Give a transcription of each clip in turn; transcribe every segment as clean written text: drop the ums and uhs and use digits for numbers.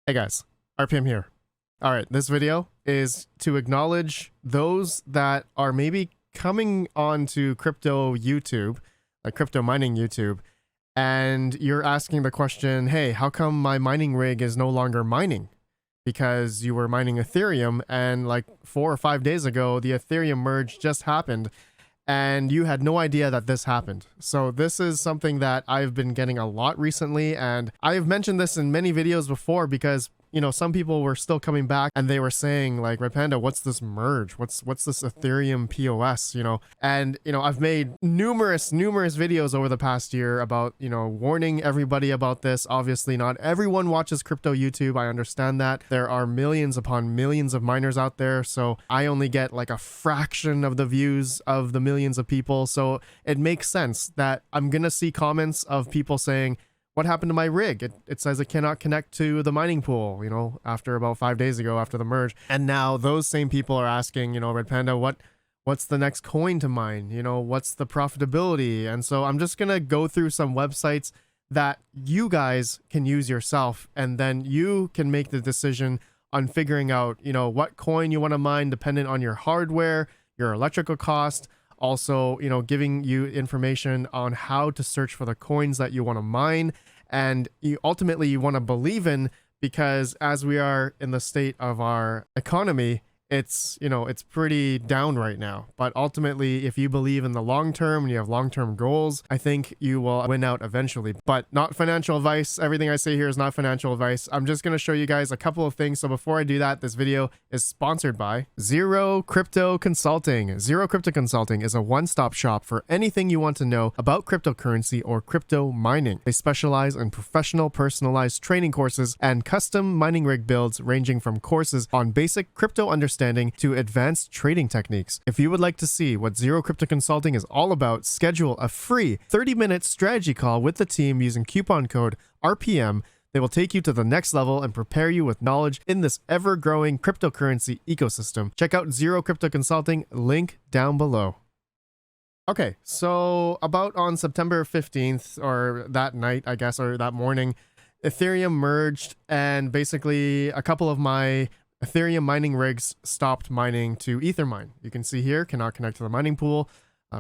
Hey guys, RPM here. Alright, this video is to acknowledge those that are maybe coming onto crypto YouTube, like crypto mining YouTube, and you're asking the question, hey, how come my mining rig is no longer mining? Because you were mining Ethereum and like 4 or 5 days ago, the Ethereum merge just happened and you had no idea that this happened. So this is something that I've been getting a lot recently, and I've mentioned this in many videos before because, you know, some people were still coming back and they were saying like, RedPanda, what's this merge? What's this Ethereum POS, you know? And, you know, I've made numerous videos over the past year about, you know, warning everybody about this. Obviously not everyone watches crypto YouTube. I understand that. There are millions upon millions of miners out there. So I only get like a fraction of the views of the millions of people. So it makes sense that I'm gonna see comments of people saying, what happened to my rig? It says it cannot connect to the mining pool, you know, after about 5 days ago after the merge. And now those same people are asking, you know, RedPanda, what's the next coin to mine? You know, what's the profitability? And so I'm just gonna go through some websites that you guys can use yourself, and then you can make the decision on figuring out, you know, what coin you want to mine dependent on your hardware, your electrical cost, also, you know, giving you information on how to search for the coins that you want to mine and you ultimately want to believe in, because as we are in the state of our economy, it's, you know, it's pretty down right now. But ultimately, if you believe in the long term and you have long-term goals, I think you will win out eventually. But not financial advice. Everything I say here is not financial advice. I'm just going to show you guys a couple of things. So before I do that, this video is sponsored by Zero Crypto Consulting. Zero Crypto Consulting is a one-stop shop for anything you want to know about cryptocurrency or crypto mining. They specialize in professional, personalized training courses and custom mining rig builds, ranging from courses on basic crypto understanding to advanced trading techniques. If you would like to see what Zero Crypto Consulting is all about, schedule a free 30-minute strategy call with the team using coupon code RPM. They will take you to the next level and prepare you with knowledge in this ever-growing cryptocurrency ecosystem. Check out Zero Crypto Consulting, link down below. Okay, so about on September 15th, or that night, I guess, or that morning, Ethereum merged, and basically a couple of my Ethereum mining rigs stopped mining to Ethermine. You can see here, cannot connect to the mining pool,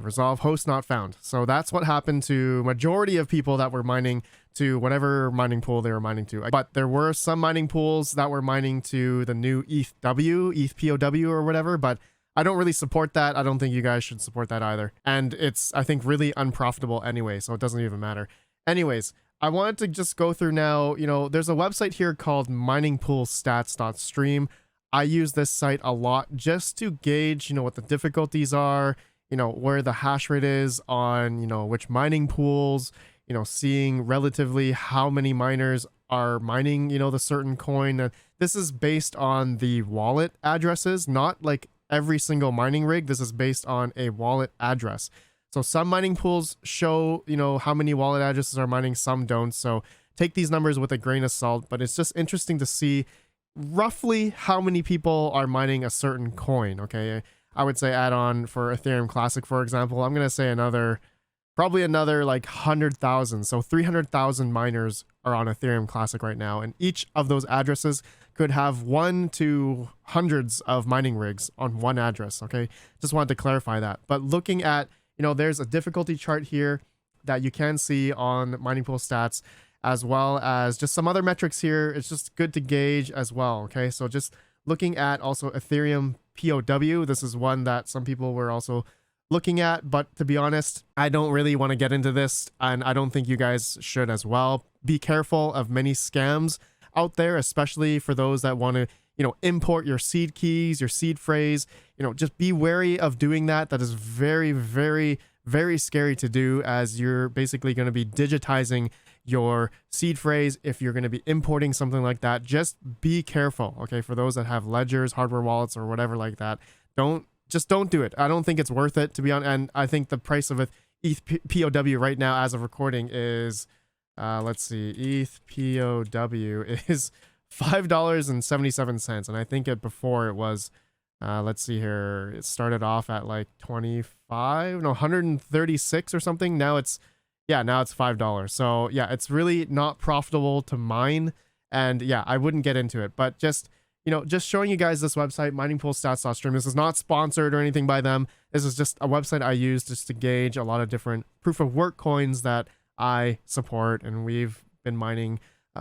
resolve host not found. So that's what happened to majority of people that were mining to whatever mining pool they were mining to. But there were some mining pools that were mining to the new ETH POW or whatever, but I don't really support that. I don't think you guys should support that either. And it's, I think, really unprofitable anyway, so it doesn't even matter. Anyways, I wanted to just go through now, you know, there's a website here called Miningpoolstats.stream. I use this site a lot just to gauge, you know, what the difficulties are, you know, where the hash rate is on, you know, which mining pools, you know, seeing relatively how many miners are mining, you know, the certain coin. This is based on the wallet addresses, not like every single mining rig. This is based on a wallet address. So some mining pools show, you know, how many wallet addresses are mining, some don't. So take these numbers with a grain of salt, but it's just interesting to see roughly how many people are mining a certain coin. Okay, I would say add on for Ethereum Classic, for example, I'm going to say probably another like 100,000. So 300,000 miners are on Ethereum Classic right now. And each of those addresses could have 1 to hundreds of mining rigs on one address. Okay, just wanted to clarify that. But looking at, you know, there's a difficulty chart here that you can see on Miningpoolstats, as well as just some other metrics here. It's just good to gauge as well. Okay, so just looking at also Ethereum POW. This is one that some people were also looking at, but to be honest, I don't really want to get into this, and I don't think you guys should as well. Be careful of many scams out there, especially for those that want to, you know, import your seed keys, your seed phrase. You know, just be wary of doing that. That is very, very, very scary to do, as you're basically going to be digitizing your seed phrase if you're going to be importing something like that. Just be careful, okay? For those that have ledgers, hardware wallets, or whatever like that, don't do it. I don't think it's worth it, to be honest. And I think the price of ETH POW right now, as of recording, is let's see, ETH POW is $5.77, and I think before it was let's see here, it started off at like 136 or something. Now it's $5. So yeah, it's really not profitable to mine, And yeah, I wouldn't get into it, but just, just showing you guys this website, miningpoolstats.stream. This is not sponsored or anything by them. This is just a website I use just to gauge a lot of different proof of work coins that I support, and we've been mining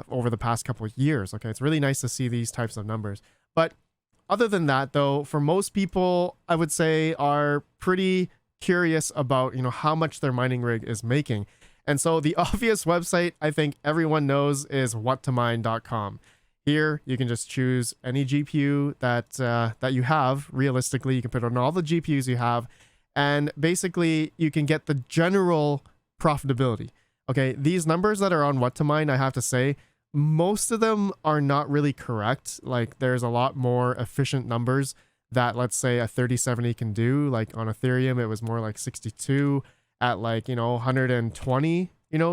over the past couple of years. Okay, it's really nice to see these types of numbers. But other than that, though, for most people, I would say are pretty curious about, how much their mining rig is making. And so the obvious website I think everyone knows is whattomine.com. Here, you can just choose any GPU that you have. Realistically, you can put on all the GPUs you have, and basically you can get the general profitability. Okay, these numbers that are on What2Mine, I have to say, most of them are not really correct. Like, there's a lot more efficient numbers that, let's say, a 3070 can do. Like on Ethereum, it was more like 62 at 120,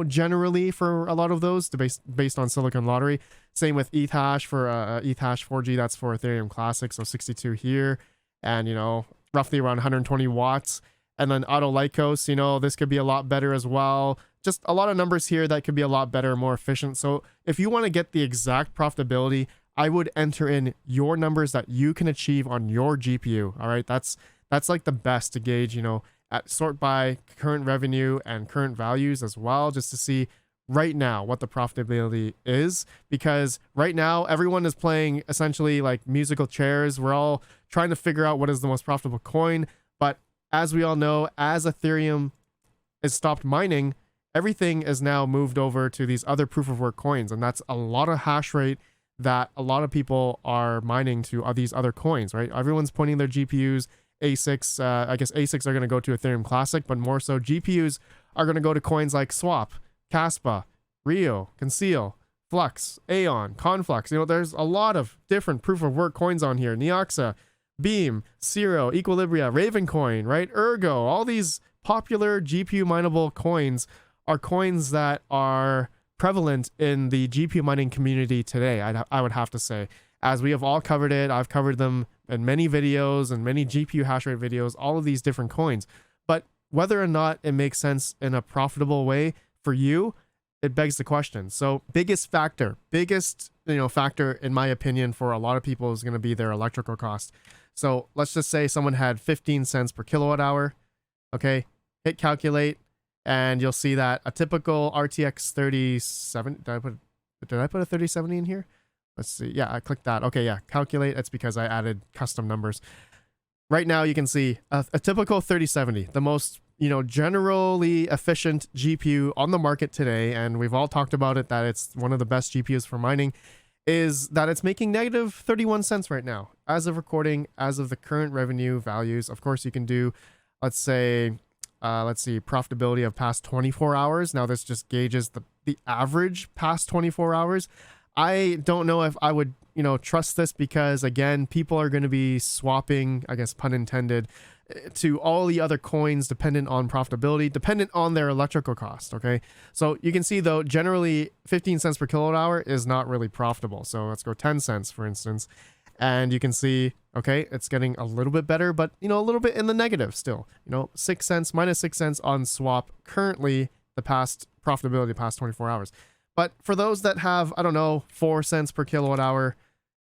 generally for a lot of those based on Silicon Lottery. Same with ETH for ETH 4G, that's for Ethereum Classic, so 62 here, and roughly around 120 watts. And then Auto Lycos, this could be a lot better as well. Just a lot of numbers here that could be a lot better, more efficient. So if you want to get the exact profitability, I would enter in your numbers that you can achieve on your GPU. All right, that's like the best to gauge, sort by current revenue and current values as well, just to see right now what the profitability is. Because right now everyone is playing essentially like musical chairs. We're all trying to figure out what is the most profitable coin. But as we all know, as Ethereum has stopped mining, everything is now moved over to these other proof of work coins, and that's a lot of hash rate that a lot of people are mining to these other coins, right? Everyone's pointing their GPUs, ASICs, I guess ASICs are going to go to Ethereum Classic, but more so GPUs are going to go to coins like Swap, Caspa, Rio, Conceal, Flux, Aeon, Conflux. There's a lot of different proof of work coins on here. Neoxa, Beam, Zero, Equilibria, Ravencoin, right? Ergo, all these popular GPU mineable coins are coins that are prevalent in the GPU mining community today, I would have to say. As we have all covered it, I've covered them in many videos and many GPU hash rate videos, all of these different coins. But whether or not it makes sense in a profitable way for you, it begs the question. So biggest factor in my opinion for a lot of people is going to be their electrical cost. So let's just say someone had 15 cents per kilowatt hour. Okay, hit calculate, and you'll see that a typical RTX 3070, did I put a 3070 in here? Let's see. Yeah, I clicked that. Okay, yeah, calculate. That's because I added custom numbers. Right now you can see a typical 3070, the most, generally efficient GPU on the market today, and we've all talked about it, that it's one of the best GPUs for mining, is that it's making negative 31 cents right now. As of recording, as of the current revenue values, of course you can do, let's see, profitability of past 24 hours. Now this just gauges the average past 24 hours. I don't know if I would, trust this, because again, people are going to be swapping, I guess pun intended, to all the other coins dependent on profitability, dependent on their electrical cost. Okay, so you can see though, generally 15 cents per kilowatt hour is not really profitable. So let's go 10 cents for instance, and you can see, okay, it's getting a little bit better, but a little bit in the negative still. 6 cents, minus 6 cents on swap currently, the past profitability past 24 hours. But for those that have, I don't know, 4 cents per kilowatt hour,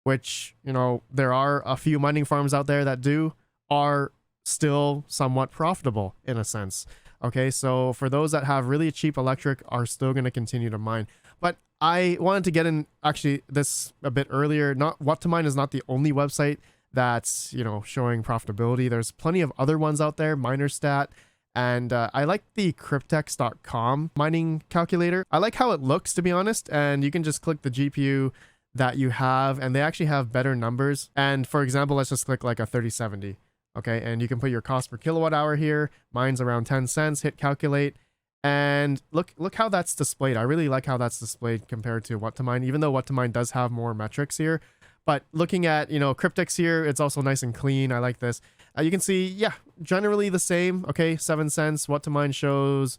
which, there are a few mining farms out there that are still somewhat profitable in a sense. Okay, so for those that have really cheap electric are still going to continue to mine. But I wanted to get in actually this a bit earlier. What2Mine is not the only website that's, showing profitability. There's plenty of other ones out there, MinerStat. And I like the cryptex.com mining calculator. I like how it looks, to be honest, and you can just click the GPU that you have, and they actually have better numbers. And for example, let's just click like a 3070. Okay, and you can put your cost per kilowatt hour here. Mine's around 10 cents, hit calculate, and look how that's displayed. I really like how that's displayed compared to What2Mine, even though What2Mine does have more metrics here. But looking at, Cryptex here, it's also nice and clean. I like this. You can see, yeah, generally the same. Okay, 7 cents. What2Mine shows,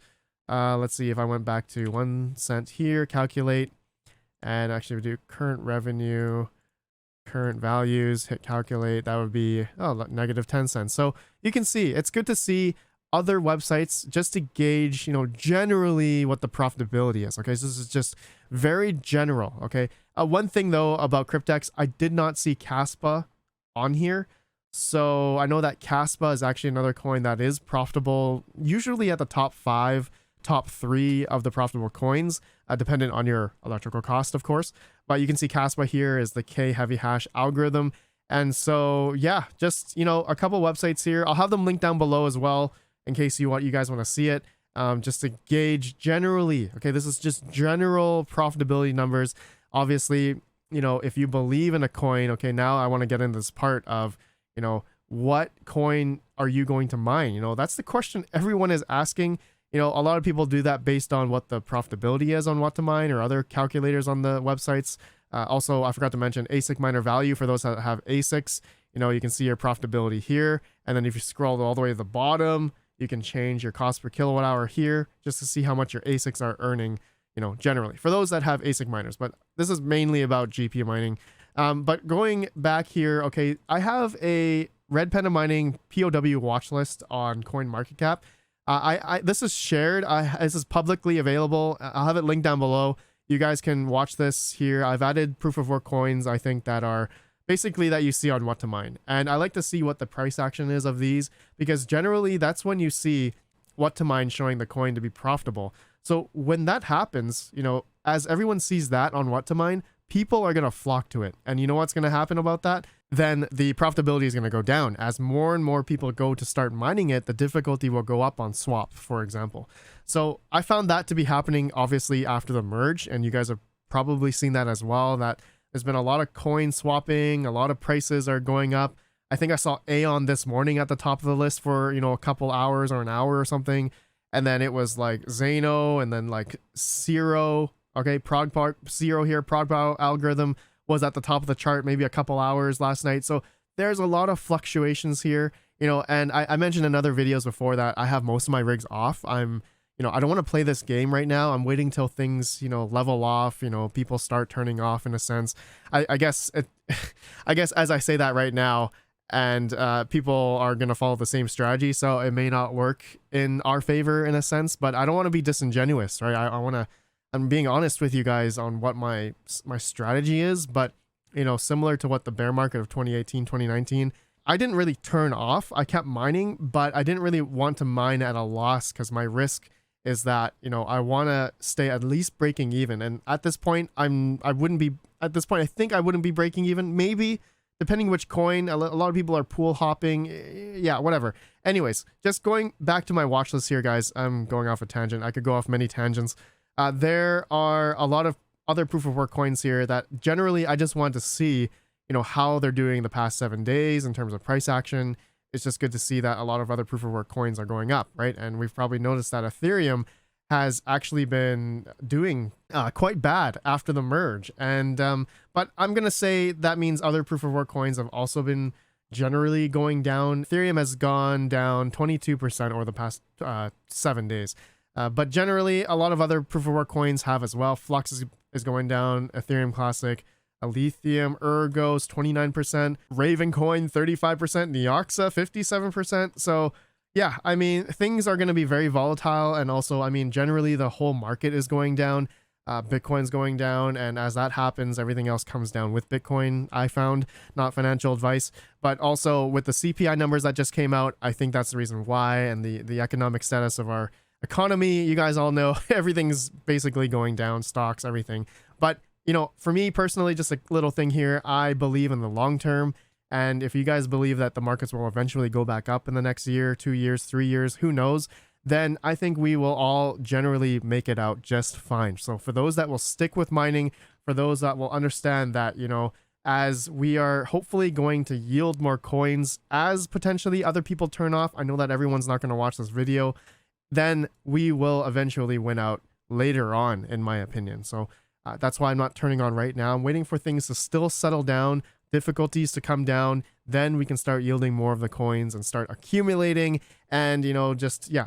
let's see if I went back to 1 cent here, calculate, and actually we do current revenue, current values, hit calculate. That would be, negative 10 cents. So you can see, it's good to see other websites just to gauge, generally what the profitability is. Okay, so this is just very general. Okay, one thing though about Cryptex, I did not see Caspa on here. So I know that Caspa is actually another coin that is profitable, usually at the top 5, top 3 of the profitable coins, dependent on your electrical cost, of course. But you can see Caspa here is the K heavy hash algorithm. And so, yeah, just, a couple websites here. I'll have them linked down below as well in case you guys want to see it, just to gauge generally. Okay, this is just general profitability numbers. Obviously, if you believe in a coin, okay, now I want to get into this part of, what coin are you going to mine? That's the question everyone is asking. A lot of people do that based on what the profitability is on what to mine or other calculators on the websites. Also, I forgot to mention ASIC miner value for those that have ASICs. You can see your profitability here. And then if you scroll all the way to the bottom, you can change your cost per kilowatt hour here just to see how much your ASICs are earning, generally for those that have ASIC miners. But this is mainly about GPU mining. But going back here, okay, I have a RedPandaMining POW watch list on CoinMarketCap. This is shared. This is publicly available. I'll have it linked down below. You guys can watch this here. I've added proof of work coins, I think, that are basically that you see on what to mine. And I like to see what the price action is of these, because generally that's when you see what to mine showing the coin to be profitable. So when that happens, as everyone sees that on what to mine, people are going to flock to it. And you know what's going to happen about that? Then the profitability is going to go down. As more and more people go to start mining it, the difficulty will go up on swap, for example. So I found that to be happening obviously after the merge, and you guys have probably seen that as well, that there's been a lot of coin swapping, a lot of prices are going up. I think I saw Aeon this morning at the top of the list for, a couple hours or an hour or something. And then it was like Zano, and then like Zero. Okay, Zero here, ProgPow algorithm was at the top of the chart maybe a couple hours last night. So there's a lot of fluctuations here, and I mentioned in other videos before that I have most of my rigs off. I don't want to play this game right now. I'm waiting till things, level off, people start turning off in a sense. I guess as I say that right now, and people are going to follow the same strategy, so it may not work in our favor in a sense, but I don't want to be disingenuous, right? I'm being honest with you guys on what my strategy is, but similar to what the bear market of 2018, 2019, I didn't really turn off. I kept mining, but I didn't really want to mine at a loss, because my risk is that, I want to stay at least breaking even. And at this point, I think I wouldn't be breaking even, maybe, depending which coin. A lot of people are pool hopping. Yeah, whatever. Anyways, just going back to my watch list here, guys. I'm going off a tangent. I could go off many tangents. There are a lot of other proof of work coins here that generally I just want to see, how they're doing the past 7 days in terms of price action. It's just good to see that a lot of other proof of work coins are going up, right? And we've probably noticed that Ethereum has actually been doing quite bad after the merge. And but I'm going to say that means other proof of work coins have also been generally going down. Ethereum has gone down 22% over the past 7 days. But generally, a lot of other proof of work coins have as well. Flux is going down. Ethereum Classic, Lithium, Ergos 29%, Ravencoin 35%, Neoxa 57%. So yeah, I mean, things are going to be very volatile. And also, I mean, generally the whole market is going down. Bitcoin's going down, and as that happens, everything else comes down with Bitcoin. I found, not financial advice, but also with the CPI numbers that just came out, I think that's the reason why. And the economic status of our economy, you guys all know, everything's basically going down, stocks, everything. But for me personally, just a little thing here, I believe in the long term. And if you guys believe that the markets will eventually go back up in the next year, 2 years, 3 years, who knows, then I think we will all generally make it out just fine. So for those that will stick with mining, for those that will understand that, as we are hopefully going to yield more coins, as potentially other people turn off, I know that everyone's not going to watch this video, then we will eventually win out later on, in my opinion. So that's why I'm not turning on right now. I'm waiting for things to still settle down, difficulties to come down, then we can start yielding more of the coins and start accumulating and,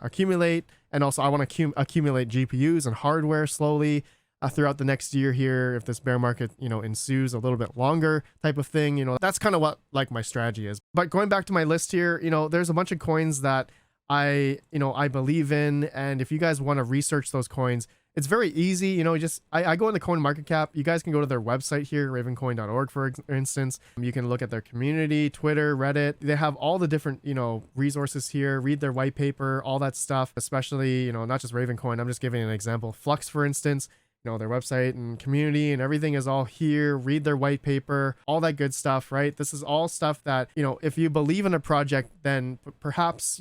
accumulate. And also I want to accumulate GPUs and hardware slowly throughout the next year here. If this bear market, ensues a little bit longer type of thing, that's kind of what my strategy is. But going back to my list here, there's a bunch of coins that I believe in. And if you guys want to research those coins, it's very easy. Just I go into CoinMarketCap. You guys can go to their website here, ravencoin.org, for instance. You can look at their community, Twitter, Reddit. They have all the different, resources here. Read their white paper, all that stuff, especially, not just Ravencoin. I'm just giving an example. Flux, for instance. Their website and community and everything is all here. Read their white paper, all that good stuff, right? This is all stuff that, if you believe in a project, then perhaps,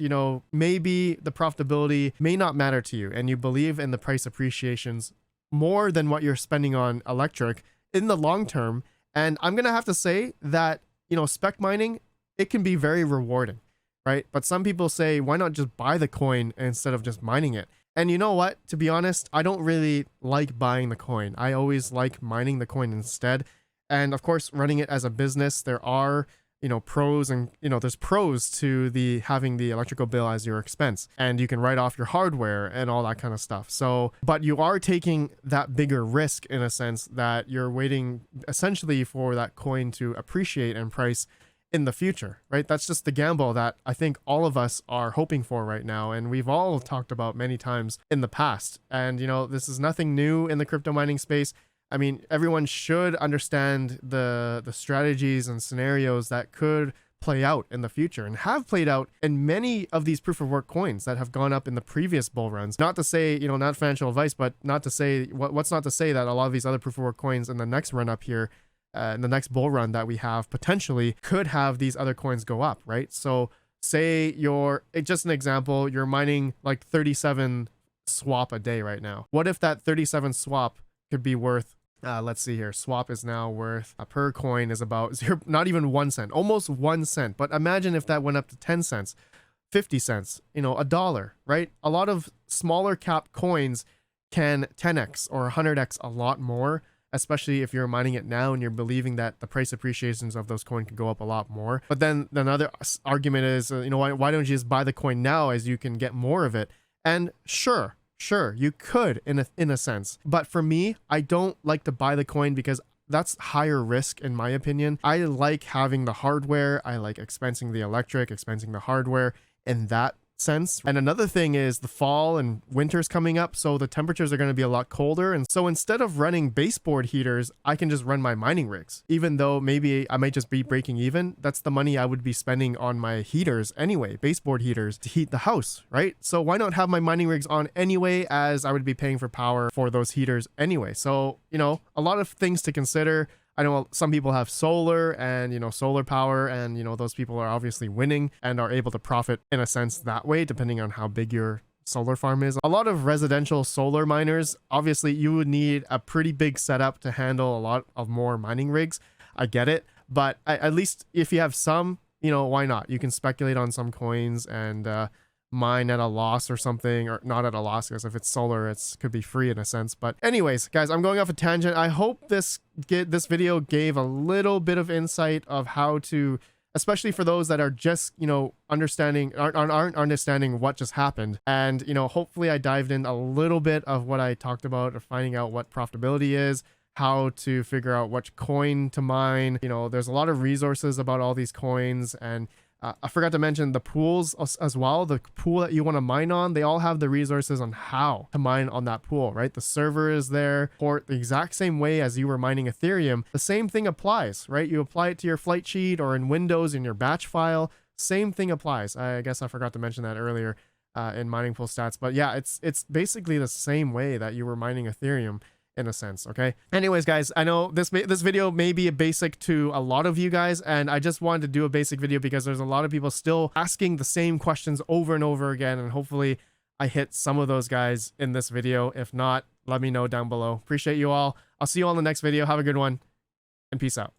maybe the profitability may not matter to you and you believe in the price appreciations more than what you're spending on electric in the long term. And I'm going to have to say that, spec mining, it can be very rewarding, right? But some people say, why not just buy the coin instead of just mining it? And you know what? To be honest, I don't really like buying the coin. I always like mining the coin instead. And of course, running it as a business, there are, pros and, there's pros to having the electrical bill as your expense. And you can write off your hardware and all that kind of stuff. So, but you are taking that bigger risk in a sense that you're waiting essentially for that coin to appreciate and price in the future, right? That's just the gamble that I think all of us are hoping for right now, and we've all talked about many times in the past. And this is nothing new in the crypto mining space. I mean, everyone should understand the strategies and scenarios that could play out in the future and have played out in many of these proof of work coins that have gone up in the previous bull runs. Not to say, not financial advice, but not to say what's not to say that a lot of these other proof of work coins in the next run up here, in the next bull run that we have potentially could have these other coins go up, right? So say just an example, you're mining like 37 swap a day right now. What if that 37 swap could be worth, let's see here, swap is now worth, per coin is about not even 1 cent, almost 1 cent. But imagine if that went up to 10 cents, 50 cents, $1, right? A lot of smaller cap coins can 10x or 100x a lot more, especially if you're mining it now and you're believing that the price appreciations of those coins can go up a lot more. But then another argument is, why don't you just buy the coin now as you can get more of it? And sure, you could in a sense. But for me, I don't like to buy the coin because that's higher risk in my opinion. I like having the hardware. I like expensing the electric, expensing the hardware in that sense. And another thing is the fall and winter's coming up, so the temperatures are going to be a lot colder. And so instead of running baseboard heaters, I can just run my mining rigs. Even though maybe I might just be breaking even, that's the money I would be spending on my heaters anyway, baseboard heaters to heat the house, right? So why not have my mining rigs on anyway, as I would be paying for power for those heaters anyway. So, a lot of things to consider. I know some people have solar and, solar power, and, those people are obviously winning and are able to profit in a sense that way, depending on how big your solar farm is. A lot of residential solar miners, obviously you would need a pretty big setup to handle a lot of more mining rigs. I get it. But at least if you have some, why not? You can speculate on some coins and, mine at a loss or something, or not at a loss, because if it's solar, it could be free in a sense. But anyways, guys, I'm going off a tangent. I hope this video gave a little bit of insight of how to, especially for those that are just, aren't understanding what just happened. And, hopefully I dived in a little bit of what I talked about, of finding out what profitability is, how to figure out which coin to mine. There's a lot of resources about all these coins, and I forgot to mention the pools as well. The pool that you want to mine on, they all have the resources on how to mine on that pool, right? The server is there for the exact same way as you were mining Ethereum. The same thing applies, right? You apply it to your flight sheet or in Windows in your batch file. Same thing applies. I guess I forgot to mention that earlier in Miningpoolstats. But yeah, it's basically the same way that you were mining Ethereum, in a sense. Okay, anyways, guys, I know this video may be a basic to a lot of you guys, and I just wanted to do a basic video because there's a lot of people still asking the same questions over and over again, and hopefully I hit some of those guys in this video. If not, let me know down below. Appreciate you all. I'll see you all in the next video. Have a good one, and peace out.